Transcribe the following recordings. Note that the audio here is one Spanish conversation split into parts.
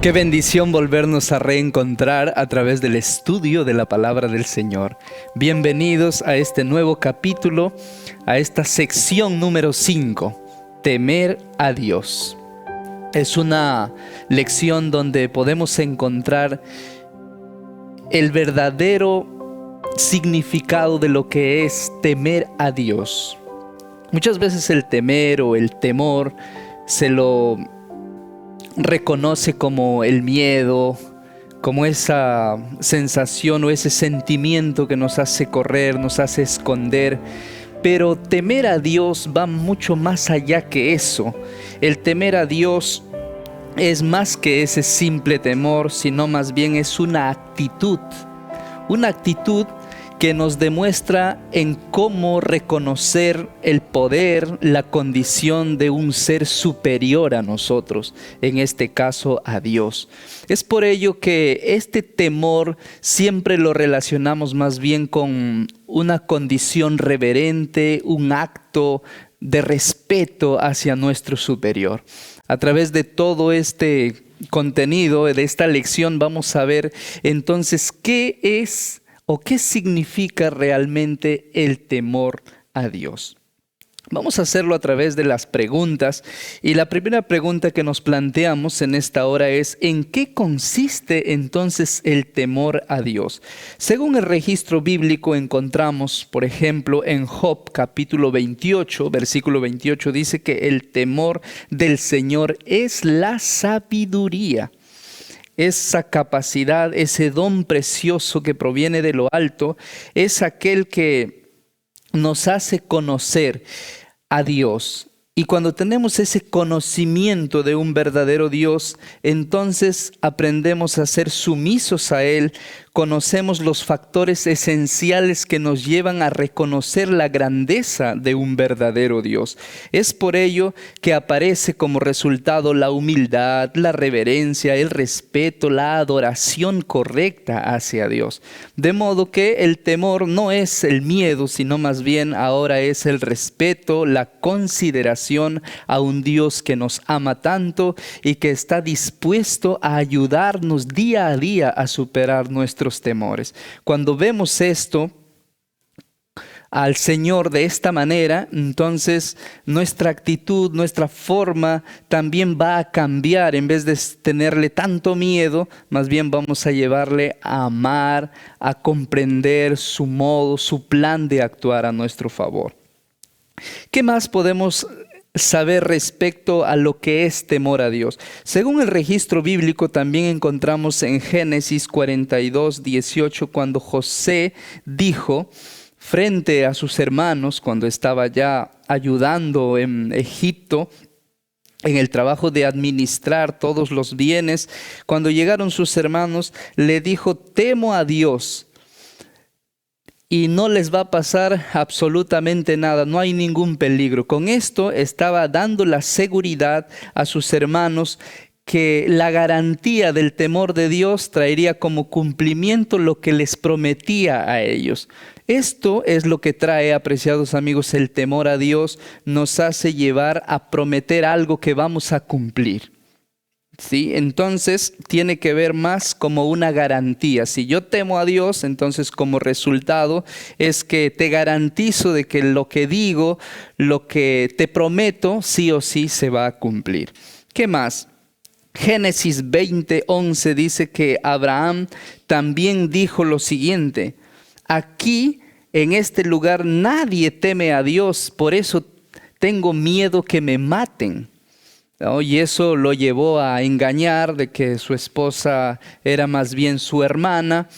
Qué bendición volvernos a reencontrar a través del estudio de la palabra del Señor. Bienvenidos a este nuevo capítulo, a esta sección número 5, Temer a Dios. Es una lección donde podemos encontrar el verdadero significado de lo que es temer a Dios. Muchas veces el temer o el temor se lo reconoce como el miedo, como esa sensación o ese sentimiento que nos hace correr, nos hace esconder. Pero temer a Dios va mucho más allá que eso. El temer a Dios es más que ese simple temor, sino más bien es una actitud que nos demuestra en cómo reconocer el poder, la condición de un ser superior a nosotros, en este caso a Dios. Es por ello que este temor siempre lo relacionamos más bien con una condición reverente, un acto de respeto hacia nuestro superior. A través de todo este contenido, de esta lección, vamos a ver entonces qué es o qué significa realmente el temor a Dios. Vamos a hacerlo a través de las preguntas, y la primera pregunta que nos planteamos en esta hora es: ¿en qué consiste entonces el temor a Dios? Según el registro bíblico encontramos, por ejemplo, en Job capítulo 28, versículo 28, dice que el temor del Señor es la sabiduría. Esa capacidad, ese don precioso que proviene de lo alto, es aquel que nos hace conocer a Dios. Y cuando tenemos ese conocimiento de un verdadero Dios, entonces aprendemos a ser sumisos a Él, conocemos los factores esenciales que nos llevan a reconocer la grandeza de un verdadero Dios. Es por ello que aparece como resultado la humildad, la reverencia, el respeto, la adoración correcta hacia Dios. De modo que el temor no es el miedo, sino más bien ahora es el respeto, la consideración a un Dios que nos ama tanto y que está dispuesto a ayudarnos día a día a superar nuestros temores. Cuando vemos esto al Señor de esta manera, entonces nuestra actitud, nuestra forma también va a cambiar. En vez de tenerle tanto miedo, más bien vamos a llevarle a amar, a comprender su modo, su plan de actuar a nuestro favor. ¿Qué más podemos saber respecto a lo que es temor a Dios? Según el registro bíblico, también encontramos en Génesis 42, 18, cuando José dijo frente a sus hermanos, cuando estaba ya ayudando en Egipto, en el trabajo de administrar todos los bienes, cuando llegaron sus hermanos, le dijo: temo a Dios, y no les va a pasar absolutamente nada, no hay ningún peligro. Con esto estaba dando la seguridad a sus hermanos que la garantía del temor de Dios traería como cumplimiento lo que les prometía a ellos. Esto es lo que trae, apreciados amigos, el temor a Dios. Nos hace llevar a prometer algo que vamos a cumplir. ¿Sí? Entonces tiene que ver más como una garantía. Si yo temo a Dios, entonces como resultado es que te garantizo de que lo que digo, lo que te prometo, sí o sí se va a cumplir. ¿Qué más? Génesis 20, 11 dice que Abraham también dijo lo siguiente: aquí en este lugar nadie teme a Dios, por eso tengo miedo que me maten. ¿No? Y eso lo llevó a engañar de que su esposa era más bien su hermana.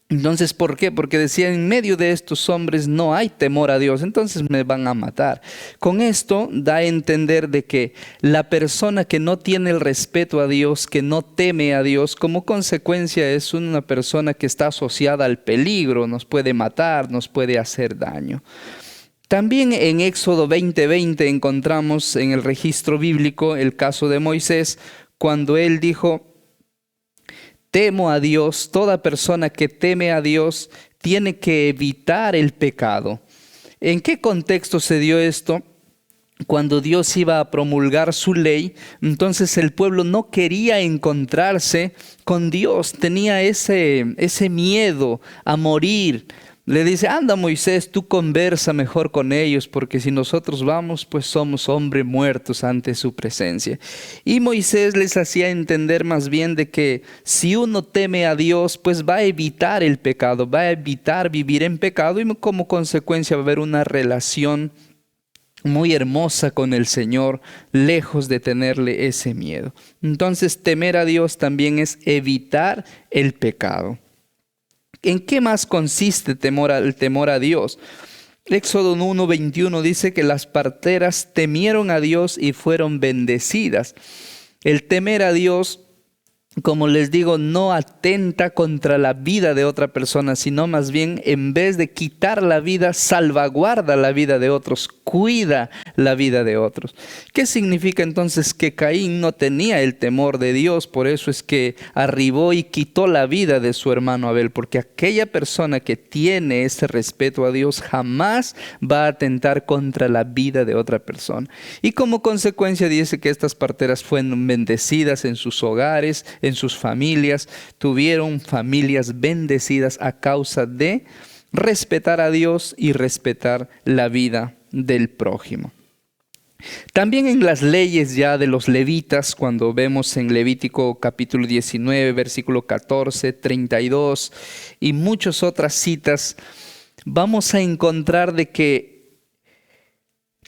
Entonces, ¿por qué? Porque decía: en medio de estos hombres no hay temor a Dios, entonces me van a matar. Con esto da a entender de que la persona que no tiene el respeto a Dios, que no teme a Dios, como consecuencia es una persona que está asociada al peligro, nos puede matar, nos puede hacer daño. También en Éxodo 20:20 encontramos en el registro bíblico el caso de Moisés, cuando él dijo: temo a Dios. Toda persona que teme a Dios tiene que evitar el pecado. ¿En qué contexto se dio esto? cuando Dios iba a promulgar su ley, entonces el pueblo no quería encontrarse con Dios, tenía ese miedo a morir. Le dice, anda Moisés, tú conversa mejor con ellos, porque si nosotros vamos, pues somos hombres muertos ante su presencia. Y Moisés les hacía entender más bien de que si uno teme a Dios, pues va a evitar el pecado, va a evitar vivir en pecado y como consecuencia va a haber una relación muy hermosa con el Señor, lejos de tenerle ese miedo. Entonces, temer a Dios también es evitar el pecado. ¿En qué más consiste el temor a Dios? Éxodo 1:21 dice que las parteras temieron a Dios y fueron bendecidas. El temer a Dios, como les digo, no atenta contra la vida de otra persona, sino más bien en vez de quitar la vida, salvaguarda la vida de otros, cuida la vida de otros. ¿Qué significa entonces que Caín no tenía el temor de Dios? Por eso es que arribó y quitó la vida de su hermano Abel, porque aquella persona que tiene ese respeto a Dios jamás va a atentar contra la vida de otra persona. Y como consecuencia dice que estas parteras fueron bendecidas en sus hogares, en sus familias, tuvieron familias bendecidas a causa de respetar a Dios y respetar la vida del prójimo. También en las leyes ya de los levitas, cuando vemos en Levítico capítulo 19, versículo 14, 32 y muchas otras citas, vamos a encontrar de que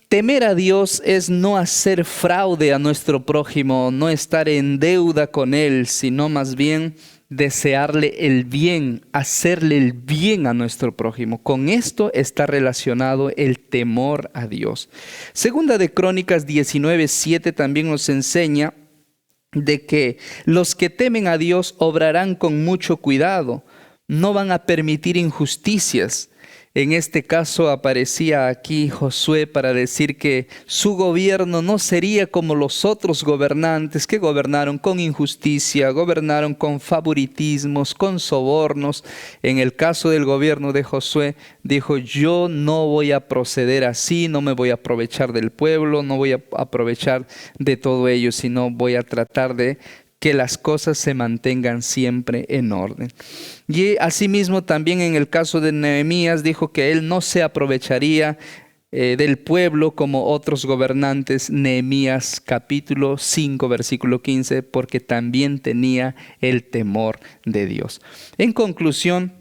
temer a Dios es no hacer fraude a nuestro prójimo, no estar en deuda con él, sino más bien desearle el bien, hacerle el bien a nuestro prójimo. Con esto está relacionado el temor a Dios. Segunda de Crónicas 19:7 también nos enseña de que los que temen a Dios obrarán con mucho cuidado, no van a permitir injusticias. En este caso aparecía aquí Josué para decir que su gobierno no sería como los otros gobernantes que gobernaron con injusticia, gobernaron con favoritismos, con sobornos. En el caso del gobierno de Josué, dijo, yo no voy a proceder así, no me voy a aprovechar del pueblo, no voy a aprovechar de todo ello, sino voy a tratar de que las cosas se mantengan siempre en orden. Y asimismo también en el caso de Nehemías dijo que él no se aprovecharía del pueblo como otros gobernantes. Nehemías capítulo 5 versículo 15, porque también tenía el temor de Dios. En conclusión,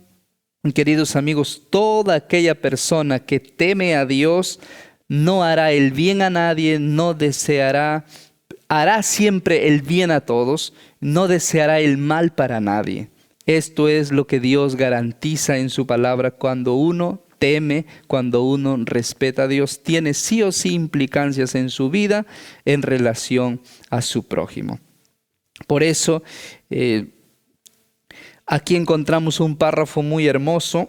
queridos amigos, toda aquella persona que teme a Dios no hará el bien a nadie, no deseará, hará siempre el bien a todos, no deseará el mal para nadie. Esto es lo que Dios garantiza en su palabra cuando uno teme, cuando uno respeta a Dios. Tiene sí o sí implicancias en su vida en relación a su prójimo. Por eso, aquí encontramos un párrafo muy hermoso.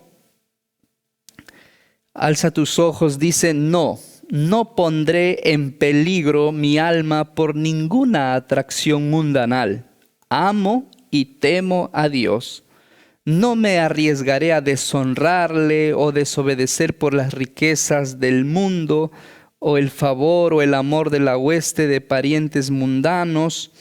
Alza tus ojos, dice, no pondré en peligro mi alma por ninguna atracción mundanal. Amo y temo a Dios. No me arriesgaré a deshonrarle o desobedecer por las riquezas del mundo o el favor o el amor de la hueste de parientes mundanos.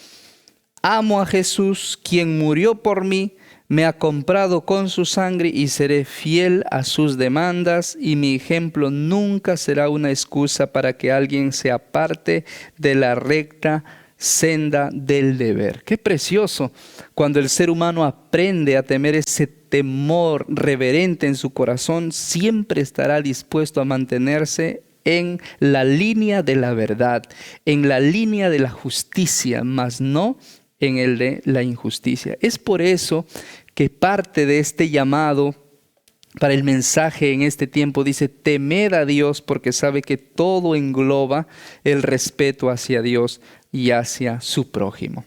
Amo a Jesús, quien murió por mí, me ha comprado con su sangre y seré fiel a sus demandas, y mi ejemplo nunca será una excusa para que alguien se aparte de la recta senda del deber. Qué precioso cuando el ser humano aprende a temer ese temor reverente en su corazón, siempre estará dispuesto a mantenerse en la línea de la verdad, en la línea de la justicia, mas no en el de la injusticia. Es por eso que parte de este llamado para el mensaje en este tiempo dice, temed a Dios, porque sabe que todo engloba el respeto hacia Dios y hacia su prójimo.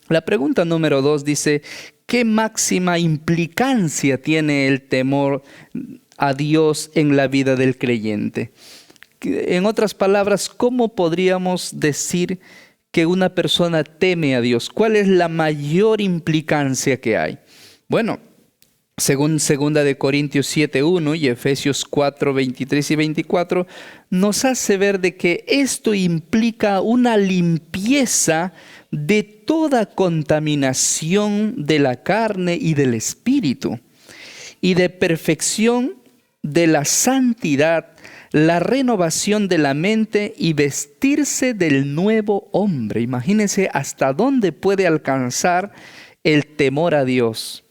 La pregunta número 2 dice, ¿qué máxima implicancia tiene el temor a Dios en la vida del creyente? En otras palabras, ¿cómo podríamos decir que una persona teme a Dios? ¿Cuál es la mayor implicancia que hay? Bueno, según 2 7:1 y Efesios 4:23 y 24, nos hace ver de que esto implica una limpieza de toda contaminación de la carne y del espíritu, y de perfección de la santidad, la renovación de la mente y vestirse del nuevo hombre. Imagínense hasta dónde puede alcanzar el temor a Dios.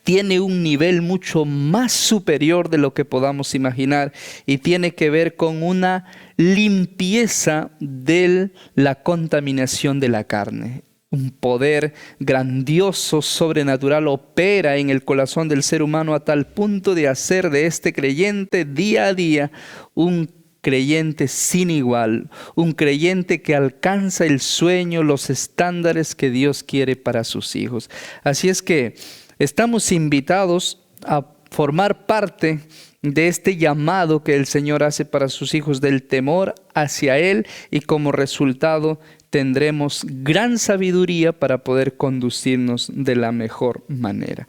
Tiene un nivel mucho más superior de lo que podamos imaginar y tiene que ver con una limpieza de la contaminación de la carne. Un poder grandioso, sobrenatural, opera en el corazón del ser humano a tal punto de hacer de este creyente día a día un creyente sin igual, un creyente que alcanza el sueño, los estándares que Dios quiere para sus hijos. Así es que estamos invitados a formar parte de este llamado que el Señor hace para sus hijos, del temor hacia Él, y como resultado tendremos gran sabiduría para poder conducirnos de la mejor manera.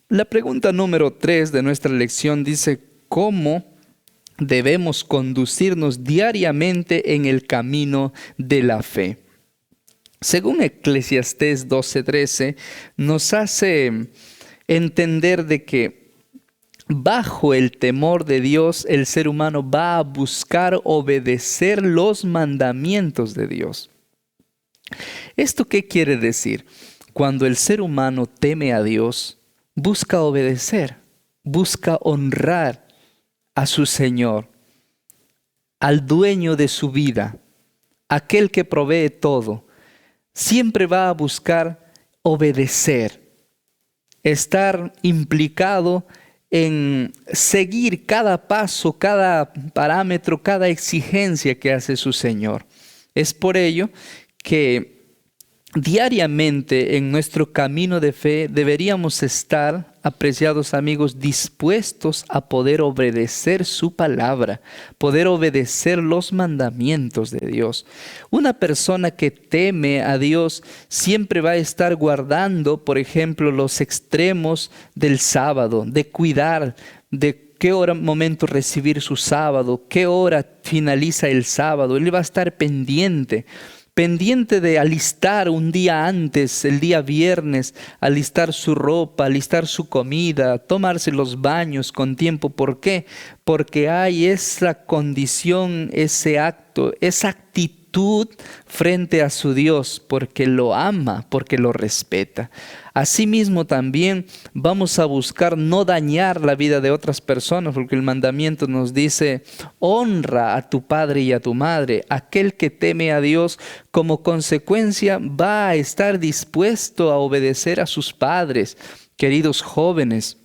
La pregunta número 3 de nuestra lección dice: ¿cómo debemos conducirnos diariamente en el camino de la fe? Según Eclesiastés 12:13, nos hace entender de que bajo el temor de Dios, el ser humano va a buscar obedecer los mandamientos de Dios. ¿Esto qué quiere decir? Cuando el ser humano teme a Dios, busca obedecer, busca honrar a su Señor, al dueño de su vida, aquel que provee todo. Siempre va a buscar obedecer, estar implicado en seguir cada paso, cada parámetro, cada exigencia que hace su Señor. Es por ello que diariamente en nuestro camino de fe deberíamos estar, apreciados amigos, dispuestos a poder obedecer su palabra, poder obedecer los mandamientos de Dios. Una persona que teme a Dios siempre va a estar guardando, por ejemplo, los extremos del sábado, de cuidar de qué hora, momento recibir su sábado, qué hora finaliza el sábado. Él va a estar pendiente de alistar un día antes, el día viernes, alistar su ropa, alistar su comida, tomarse los baños con tiempo. ¿Por qué? Porque hay esa condición, ese acto, esa actitud frente a su Dios, porque lo ama, porque lo respeta. Asimismo también vamos a buscar no dañar la vida de otras personas, porque el mandamiento nos dice: honra a tu padre y a tu madre. Aquel que teme a Dios, como consecuencia, va a estar dispuesto a obedecer a sus padres. Queridos jóvenes,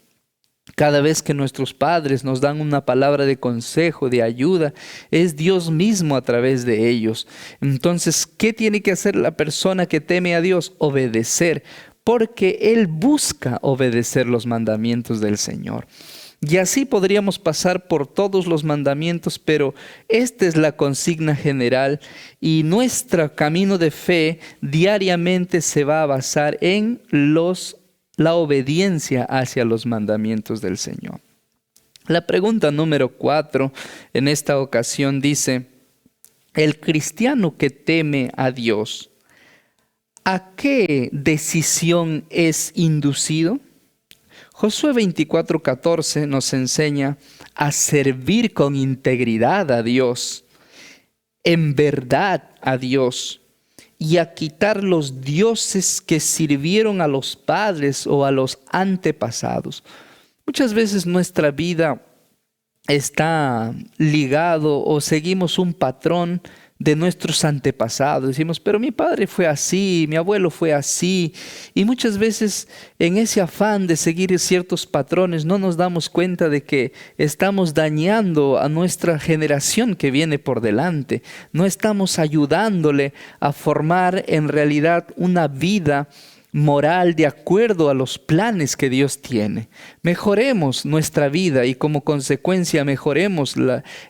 cada vez que nuestros padres nos dan una palabra de consejo, de ayuda, es Dios mismo a través de ellos. Entonces, ¿qué tiene que hacer la persona que teme a Dios? Obedecer, porque Él busca obedecer los mandamientos del Señor. Y así podríamos pasar por todos los mandamientos, pero esta es la consigna general, y nuestro camino de fe diariamente se va a basar en la obediencia hacia los mandamientos del Señor. La pregunta número 4 en esta ocasión dice: el cristiano que teme a Dios, ¿a qué decisión es inducido? Josué 24:14 nos enseña a servir con integridad a Dios, en verdad a Dios, y a quitar los dioses que sirvieron a los padres o a los antepasados. Muchas veces nuestra vida está ligado o seguimos un patrón de nuestros antepasados. Decimos: pero mi padre fue así, mi abuelo fue así. Y muchas veces en ese afán de seguir ciertos patrones no nos damos cuenta de que estamos dañando a nuestra generación que viene por delante. No estamos ayudándole a formar en realidad una vida moral de acuerdo a los planes que Dios tiene. Mejoremos nuestra vida y como consecuencia mejoremos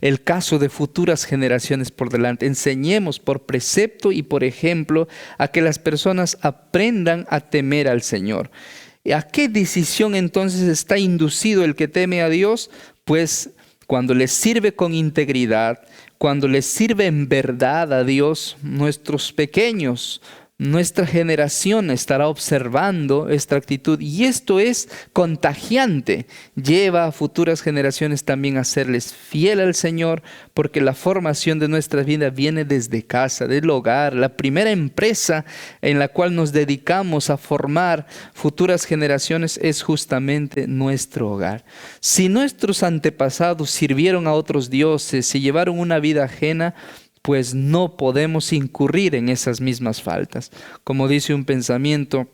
el caso de futuras generaciones por delante. Enseñemos por precepto y por ejemplo a que las personas aprendan a temer al Señor. ¿A qué decisión entonces está inducido el que teme a Dios? Pues cuando le sirve con integridad, cuando le sirve en verdad a Dios, nuestros pequeños, nuestra generación estará observando esta actitud y esto es contagiante. Lleva a futuras generaciones también a serles fiel al Señor, porque la formación de nuestra vida viene desde casa, del hogar. La primera empresa en la cual nos dedicamos a formar futuras generaciones es justamente nuestro hogar. Si nuestros antepasados sirvieron a otros dioses y llevaron una vida ajena, pues no podemos incurrir en esas mismas faltas. Como dice un pensamiento,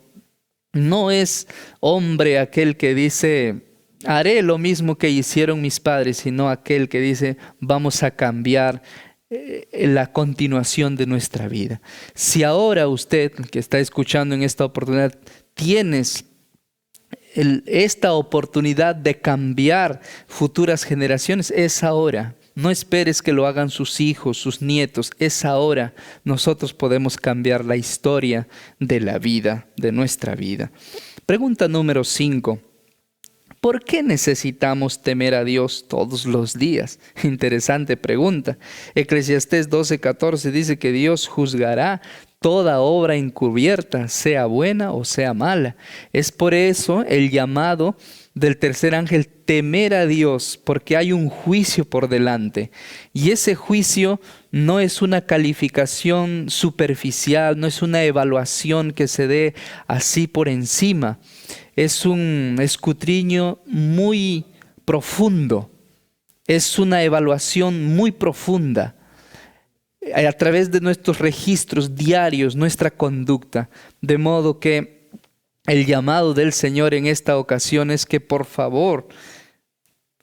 no es hombre aquel que dice, haré lo mismo que hicieron mis padres, sino aquel que dice, vamos a cambiar la continuación de nuestra vida. Si ahora usted que está escuchando en esta oportunidad, tienes esta oportunidad de cambiar futuras generaciones, es ahora. No esperes que lo hagan sus hijos, sus nietos. Es ahora. Nosotros podemos cambiar la historia de la vida, de nuestra vida. Pregunta número 5. ¿Por qué necesitamos temer a Dios todos los días? Interesante pregunta. Eclesiastés 12:14 dice que Dios juzgará toda obra encubierta, sea buena o sea mala. Es por eso el llamado del tercer ángel, temer a Dios, porque hay un juicio por delante. Y ese juicio no es una calificación superficial, no es una evaluación que se dé así por encima. Es un escudriño muy profundo, es una evaluación muy profunda. A través de nuestros registros diarios, nuestra conducta, de modo que el llamado del Señor en esta ocasión es que por favor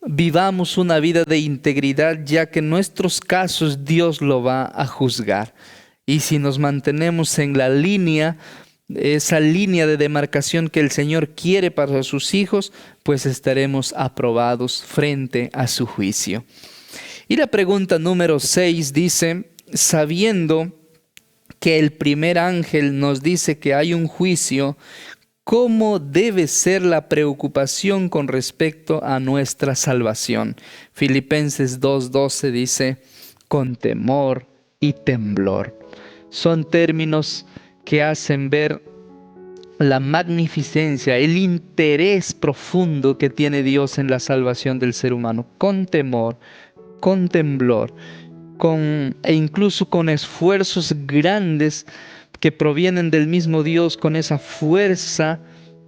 vivamos una vida de integridad, ya que en nuestros casos Dios lo va a juzgar. Y si nos mantenemos en la línea, esa línea de demarcación que el Señor quiere para sus hijos, pues estaremos aprobados frente a su juicio. Y la pregunta número 6 dice, sabiendo que el primer ángel nos dice que hay un juicio, ¿cómo debe ser la preocupación con respecto a nuestra salvación? Filipenses 2:12 dice, con temor y temblor. Son términos que hacen ver la magnificencia, el interés profundo que tiene Dios en la salvación del ser humano. Con temor, con temblor, e incluso con esfuerzos grandes que provienen del mismo Dios. Con esa fuerza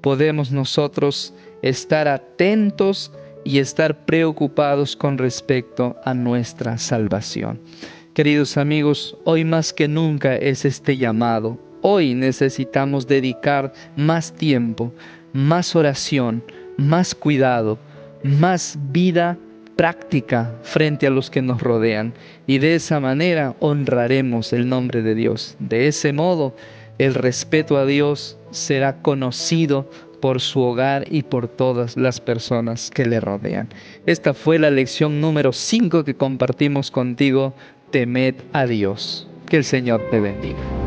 podemos nosotros estar atentos y estar preocupados con respecto a nuestra salvación. Queridos amigos, hoy más que nunca es este llamado. Hoy necesitamos dedicar más tiempo, más oración, más cuidado, más vida práctica frente a los que nos rodean, y de esa manera honraremos el nombre de Dios. De ese modo, el respeto a Dios será conocido por su hogar y por todas las personas que le rodean. Esta fue la lección número 5 que compartimos contigo. Temed a Dios. Que el Señor te bendiga.